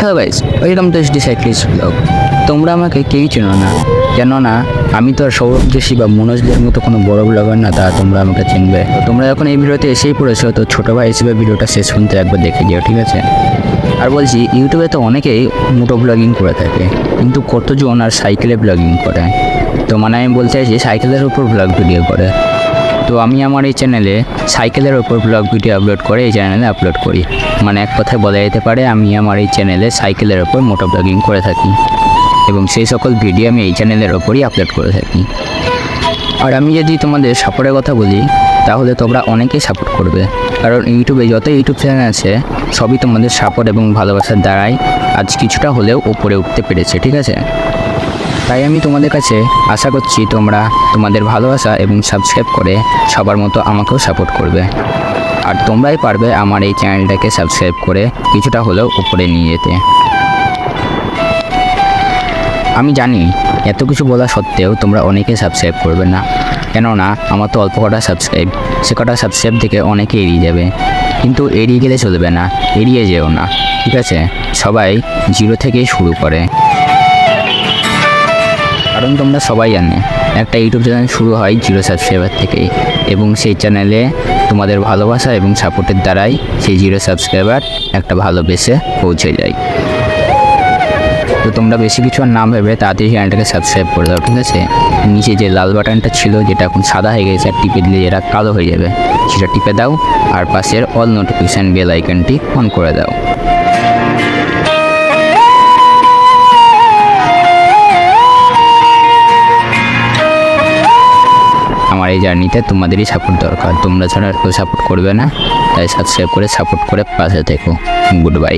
Hello guys, welcome to SD cyclist blog. তোমরা আমাকে কেউই চেনো না, কেননা আমি তো আর সৌরভ যোশী বা মনোজদের মতো কোনো বড় ব্লগার না, তা তোমরা আমাকে চিনবে। তো তোমরা যখন এই ভিডিওতে এসেই পড়েছো, তো ছোটো ভাই হিসেবে ভিডিওটা শেষ পর্যন্ত একবার দেখে দিও, ঠিক আছে? আর বলছি, ইউটিউবে তো অনেকেই মোটো ব্লগিং করে থাকে, কিন্তু কতজন আর সাইকেলে ব্লগিং করে। তো মানে আমি বলতে চাইছি সাইকেলের উপর ব্লগ ভিডিও করে। তো আমি আমার এই চ্যানেলে সাইকেলের ওপর ব্লগ ভিডিও আপলোড করে এই চ্যানেলে আপলোড করি। মানে এক কথায় বলা যেতে পারে আমি আমার এই চ্যানেলে সাইকেলের ওপর মোটো ব্লগিং করে থাকি, এবং সেই সকল ভিডিও আমি এই চ্যানেলের ওপরই আপলোড করে থাকি। আর আমি যদি তোমাদের সাপোর্টের কথা বলি, তাহলে তোমরা অনেকেই সাপোর্ট করবে, কারণ ইউটিউবে যত ইউটিউব চ্যানেল আছে সবই তোমাদের সাপোর্ট এবং ভালোবাসার দ্বারাই আজ কিছুটা হলেও উপরে উঠতে পেরেছে, ঠিক আছে? তাই আমি তোমাদের কাছে আশা করছি তোমরা তোমাদের ভালোবাসা এবং সাবস্ক্রাইব করে সবার মতো আমাকেও সাপোর্ট করবে। আর তোমরাই পারবে আমার এই চ্যানেলটাকে সাবস্ক্রাইব করে কিছুটা হলেও উপরে নিয়ে যেতে। আমি জানি এত কিছু বলা সত্ত্বেও তোমরা অনেকে সাবস্ক্রাইব করবে না, কেননা আমার তো অল্প কটা সাবস্ক্রাইব, সে কটা সাবস্ক্রাইব থেকে অনেকে এড়িয়ে যাবে। কিন্তু এড়িয়ে গেলে চলবে না, এড়িয়ে যেও না, ঠিক আছে? সবাই জিরো থেকেই শুরু করে, কারণ তোমরা সবাই জানে একটা ইউটিউব চ্যানেল শুরু হয় জিরো সাবস্ক্রাইবার থেকেই, এবং সেই চ্যানেলে তোমাদের ভালোবাসা এবং সাপোর্টের দ্বারাই সেই জিরো সাবস্ক্রাইবার একটা ভালো বেসে পৌঁছে যায়। তো তোমরা বেশি কিছু আর নাম ভেবে তাড়াতাড়ি চ্যানেলটাকে সাবস্ক্রাইব করে দাও, ঠিক আছে? নিচে যে লাল বাটনটা ছিল, যেটা এখন সাদা হয়ে গেছে, আর টিপে দিলে যেটা কালো হয়ে যাবে, সেটা টিপে দাও, আর পাশের অল নোটিফিকেশান বেল আইকনটি অন করে দাও। আমার এই জার্নিতে তোমাদেরই সাপোর্ট দরকার, তোমরা ছাড়া আর কেউ সাপোর্ট করবে না, তাই সাবস্ক্রাইব করে সাপোর্ট করে পাশে থেকো। Good bye.